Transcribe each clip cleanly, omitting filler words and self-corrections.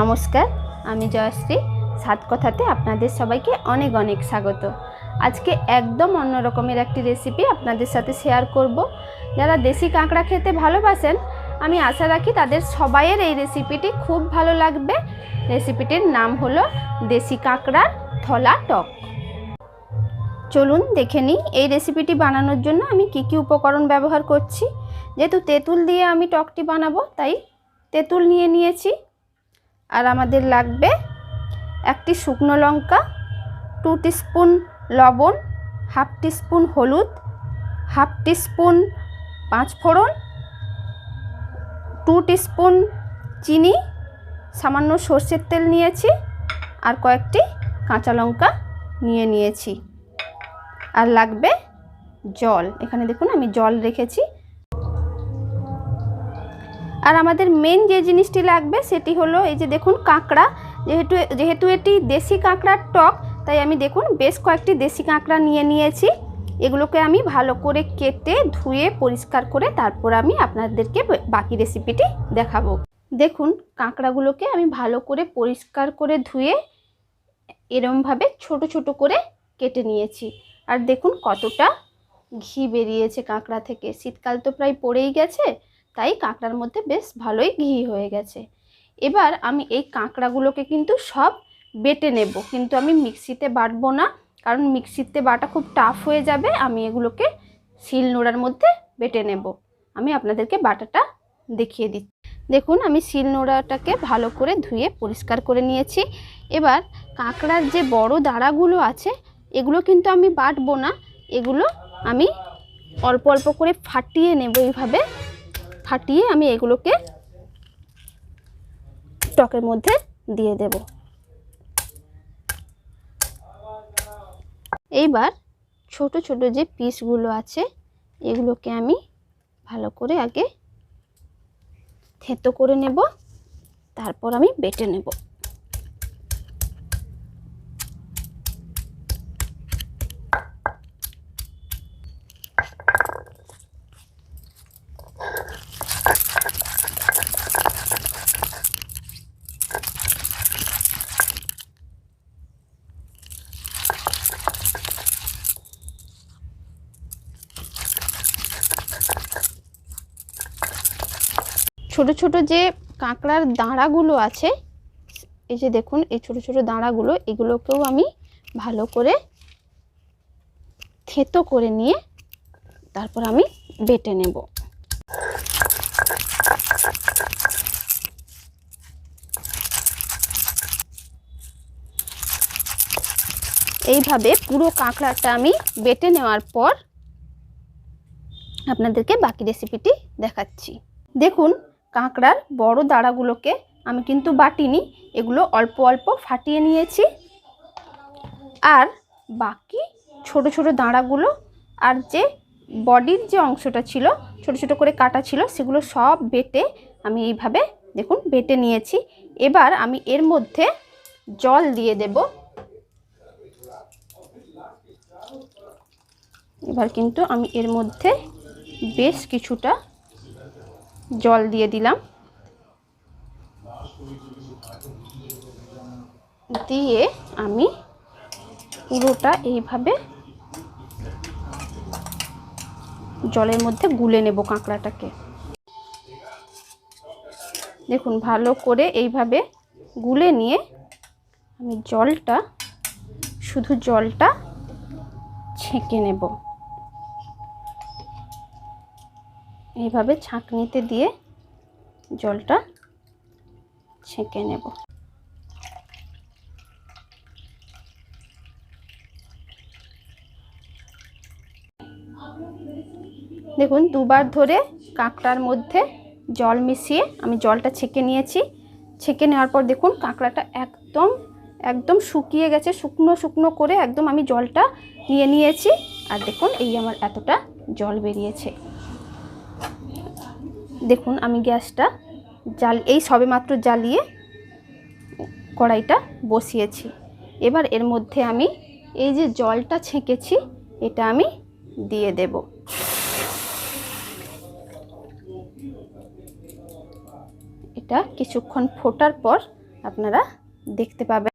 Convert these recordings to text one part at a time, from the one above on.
নমস্কার, আমি জয়শ্রী। সাত কথাতে আপনাদের সবাইকে অনেক অনেক স্বাগত। আজকে একদম অন্য রকমের একটি রেসিপি আপনাদের সাথে শেয়ার করব। যারা দেশি কাঁকড়া খেতে ভালোবাসেন, আমি আশা রাখি তাদের সবাইয়ের এই রেসিপিটি খুব ভালো লাগবে। রেসিপিটির নাম হলো দেশি কাঁকড়ার থলা টক। চলুন দেখে নিই এই রেসিপিটি বানানোর জন্য আমি কি কি উপকরণ ব্যবহার করছি। যেহেতু তেঁতুল দিয়ে আমি টকটি বানাবো, তাই তেঁতুল নিয়ে নিয়েছি। আর আমাদের লাগবে একটি শুকনো লঙ্কা, 2 টিস্পুন লবণ, 1/2 টিস্পুন হলুদ, 1/2 টিস্পুন পাঁচফোড়ন, 2 টিস্পুন চিনি, সামান্য সর্ষের তেল নিয়েছি, আর কয়েকটি কাঁচা লঙ্কা নিয়ে নিয়েছি। আর লাগবে জল। এখানে দেখুন আমি জল রেখেছি। আর আমাদের মেন যে জিনিসটি লাগবে সেটি হলো এই যে দেখুন কাঁকড়া। যেহেতু এটি দেশি কাঁকড়ার টক, তাই আমি দেখুন বেশ কয়েকটি দেশি কাঁকড়া নিয়ে নিয়েছি। এগুলোকে আমি ভালো করে কেটে ধুয়ে পরিষ্কার করে তারপর আমি আপনাদেরকে বাকি রেসিপিটি দেখাবো। দেখুন কাঁকড়াগুলোকে আমি ভালো করে পরিষ্কার করে ধুয়ে এরমভাবে ছোট ছোট করে কেটে নিয়েছি। আর দেখুন কতটা ঘি বেরিয়েছে কাঁকড়া থেকে। শীতকাল তো প্রায় পড়েই গেছে, তাই কাঁকড়ার মধ্যে বেশ ভালোই ঘি হয়ে গেছে। এবার আমি এই কাঁকড়াগুলোকে কিন্তু সব বেটে নেব, কিন্তু আমি মিক্সিতে বাটবো না, কারণ মিক্সিতে বাটা খুব টাফ হয়ে যাবে। আমি এগুলোকে শিলনোড়ার মধ্যে বেটে নেব। আমি আপনাদেরকে বাটাটা দেখিয়ে দিচ্ছি। দেখুন আমি শিলনোড়াটাকে ভালো করে ধুয়ে পরিষ্কার করে নিয়েছি। এবার কাঁকড়ার যে বড় দাঁড়াগুলো আছে, এগুলো কিন্তু আমি বাটবো না, এগুলো আমি অল্প অল্প করে ফাটিয়ে নেব। এইভাবে ফাটিয়ে আমি এগুলোকে টকের মধ্যে দিয়ে দেব। এইবার ছোট ছোট যে পিসগুলো আছে, এগুলোকে আমি ভালো করে আগে থেতো করে নেব, তারপর আমি বেটে নেব। ছোট ছোট যে কাঁকড়ার দাঁড়াগুলো আছে, এই যে দেখুন এই ছোট ছোট দাঁড়াগুলো, এগুলোকেও আমি ভালো করে থেতো করে নিয়ে তারপর আমি বেটে নেব। এইভাবে পুরো কাঁকড়াটা আমি বেটে নেওয়ার পর আপনাদেরকে বাকি রেসিপিটি দেখাচ্ছি। দেখুন কাঁকড়ার বড় দাঁড়াগুলোকে আমি কিন্তু বাটিনি, এগুলো অল্প অল্প ফাটিয়ে নিয়েছি। আর বাকি ছোট ছোট দাঁড়াগুলো আর যে বডির যে অংশটা ছিল ছোট ছোট করে কাটা ছিল, সেগুলো সব বেটে আমি এইভাবে দেখুন বেটে নিয়েছি। এবার আমি এর মধ্যে জল দিয়ে দেব। এবার কিন্তু আমি এর মধ্যে বেশ কিছুটা জল দিয়ে দিলাম। দিয়ে আমি পুরোটা এইভাবে জলের মধ্যে গুলে নেব কাঁকড়াটাকে। দেখুন ভালো করে এইভাবে গুলে নিয়ে আমি শুধু জলটা ছেঁকে নেব। এইভাবে ছাঁকনিতে দিয়ে জলটা ছেঁকে নেব। দেখুন দুবার ধরে কাঁকড়ার মধ্যে জল মিশিয়ে আমি জলটা ছেঁকে নিয়েছি। ছেঁকে নেওয়ার পর দেখুন কাঁকড়াটা একদম শুকিয়ে গেছে, শুকনো শুকনো করে একদম আমি জলটা নিয়ে নিয়েছি। আর দেখুন এই আমার এতটা জল বেরিয়েছে। দেখুন আমি গ্যাসটা এই সবেমাত্র জ্বালিয়ে কড়াইটা বসিয়েছি। এবার এর মধ্যে আমি এই যে জলটা ছেঁকেছি এটা আমি দিয়ে দেব। এটা এটা কিছুক্ষণ ফোটার পর আপনারা দেখতে পাবেন।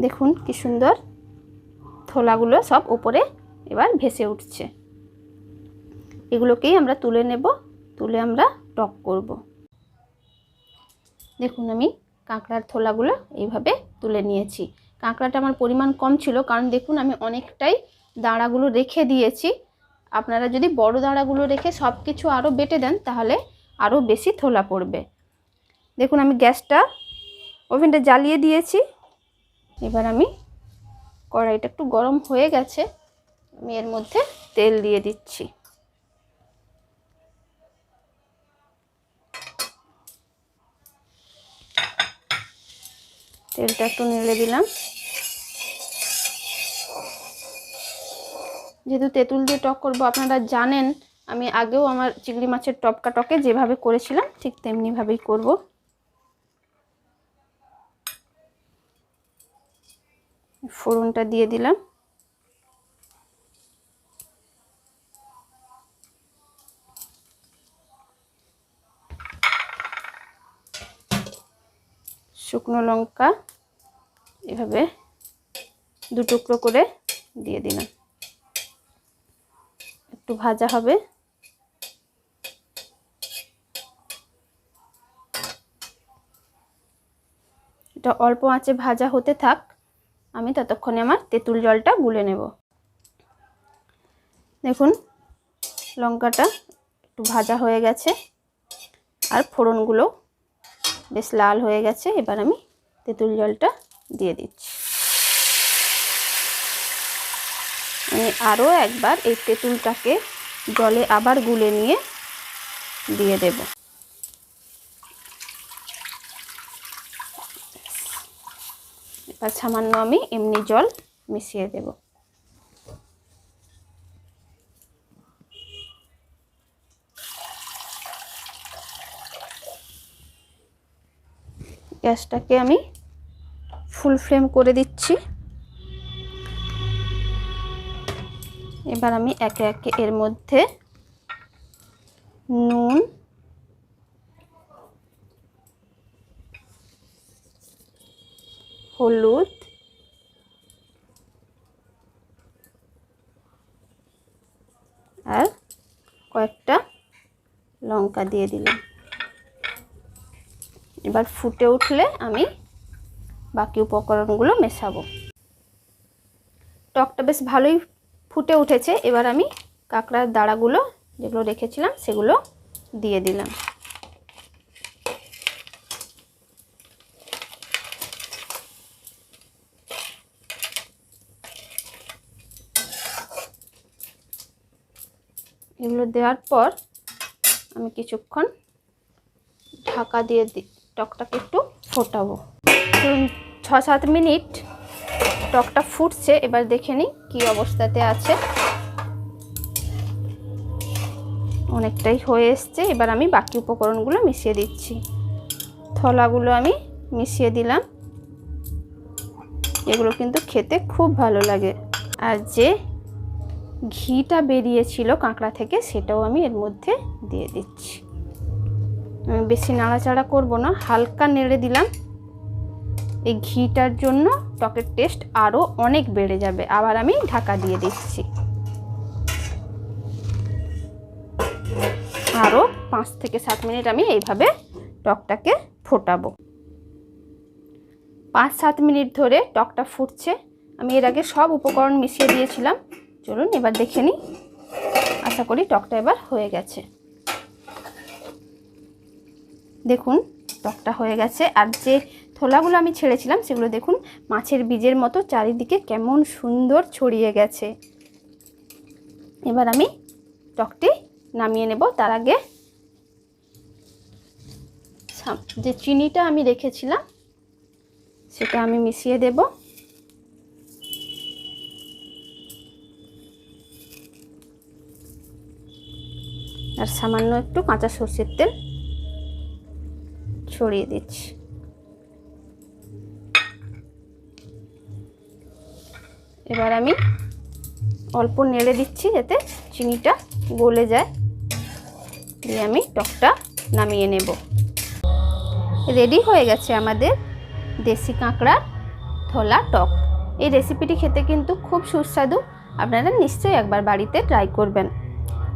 দেখুন কি সুন্দর থোলাগুলো সব উপরে এবার ভেসে উঠছে। এগুলোকেই আমরা তুলে নেব, তুলে আমরা টক করব। দেখুন আমি কাঁকড়ার থোলাগুলো এইভাবে তুলে নিয়েছি। কাঁকড়াটা আমার পরিমাণ কম ছিল, কারণ দেখুন আমি অনেকটাই দাঁড়াগুলো রেখে দিয়েছি। আপনারা যদি বড় দাঁড়াগুলো রেখে সব কিছু আরও বেটে দেন তাহলে আরও বেশি থোলা পড়বে। দেখুন আমি গ্যাসটা ওভেনটা জ্বালিয়ে দিয়েছি। এবার আমি কড়াইটা একটু গরম হয়ে গেছে, আমি এর মধ্যে তেল দিয়ে দিচ্ছি। তেলটা একটু নেড়ে দিলাম। যেহেতু তেঁতুল দিয়ে টক করব, আপনারা জানেন আমি আগেও আমার চিংড়ি মাছের টপকা টকে যেভাবে করেছিলাম ঠিক তেমনিভাবেই করব। ফোড়নটা দিয়ে দিলাম। শুকনো লঙ্কা এভাবে দু টুকরো করে দিয়ে দিলাম, একটু ভাজা হবে। এটা অল্প আঁচে ভাজা হতে থাক, আমি ততক্ষণে আমার তেঁতুল জলটা গুলে নেব। দেখুন লঙ্কাটা একটু ভাজা হয়ে গেছে আর ফোড়নগুলো বেশ লাল হয়ে গেছে। এবার আমি তেঁতুল জলটা দিয়ে দিচ্ছি। আমি আরও একবার এই তেঁতুলটাকে জলে আবার গুলে নিয়ে দিয়ে দেব। এবার সামান্য আমি এমনি জল মিশিয়ে দেব। গ্যাসটাকে আমি ফুল ফ্লেম করে দিচ্ছি। এবার আমি একে একে এর মধ্যে নুন, হলুদ, আর কয়েকটা লঙ্কা দিয়ে দিলাম। এবার ফুটে উঠলে আমি বাকি উপকরণগুলো মেশাবো। টকটা বেশ ভালোই ফুটে উঠেছে। এবার আমি কাঁকড়ার দাঁড়াগুলো যেগুলো রেখেছিলাম সেগুলো দিয়ে দিলাম। এগুলো দেওয়ার পর আমি কিছুক্ষণ ঢাকা দিয়ে টকটাকে একটু ফোটাবো। 6-7 মিনিট টকটা ফুটছে। এবার দেখে নিই কী অবস্থাতে আছে। অনেকটাই হয়ে এসছে। এবার আমি বাকি উপকরণগুলো মিশিয়ে দিচ্ছি। থলাগুলো আমি মিশিয়ে দিলাম। এগুলো কিন্তু খেতে খুব ভালো লাগে। আর যে ঘিটা বেরিয়েছিল কাঁকড়া থেকে সেটাও আমি এর মধ্যে দিয়ে দিচ্ছি। বেশি নাড়াচাড়া করব না, হালকা নেড়ে দিলাম। এই ঘিটার জন্য টকের টেস্ট আরও অনেক বেড়ে যাবে। আবার আমি ঢাকা দিয়ে দিচ্ছি। আরও 5 থেকে 7 মিনিট আমি এইভাবে টকটাকে ফোটাবো। 5-7 মিনিট ধরে টকটা ফুটছে। আমি এর আগে সব উপকরণ মিশিয়ে দিয়েছিলাম। চলুন এবার দেখে নিই। আশা করি টকটা এবার হয়ে গেছে। দেখুন টকটা হয়ে গেছে। আর যে থোলাগুলো আমি ছেড়েছিলাম সেগুলো দেখুন মাছের বীজের মতো চারিদিকে কেমন সুন্দর ছড়িয়ে গেছে। এবার আমি টকটি নামিয়ে নেব। তার আগে যে চিনিটা আমি রেখেছিলাম সেটা আমি মিশিয়ে দেব। আর সামান্য একটু কাঁচা সর্ষের তেল ছড়িয়ে দিচ্ছি। এবার আমি অল্প নেড়ে দিচ্ছি যাতে চিনিটা গলে যায়, দিয়ে আমি টকটা নামিয়ে নেব। রেডি হয়ে গেছে আমাদের দেশি কাঁকড়ার থলা টক। এই রেসিপিটি খেতে কিন্তু খুব সুস্বাদু, আপনারা নিশ্চয়ই একবার বাড়িতে ট্রাই করবেন।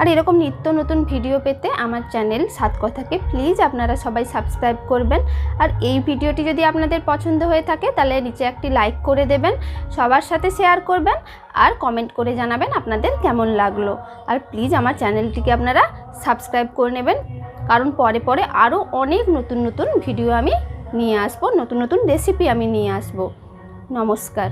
আর এরকম নিত্য নতুন ভিডিও পেতে আমার চ্যানেল সাত কথাকে প্লিজ আপনারা সবাই সাবস্ক্রাইব করবেন। আর এই ভিডিওটি যদি আপনাদের পছন্দ হয়ে থাকে তাহলে নিচে একটি লাইক করে দেবেন, সবার সাথে শেয়ার করবেন আর কমেন্ট করে জানাবেন আপনাদের কেমন লাগলো। আর প্লিজ আমার চ্যানেলটিকে আপনারা সাবস্ক্রাইব করে নেবেন, কারণ পরে পরে আরও অনেক নতুন নতুন ভিডিও আমি নিয়ে আসবো, নতুন নতুন রেসিপি আমি নিয়ে আসবো। নমস্কার।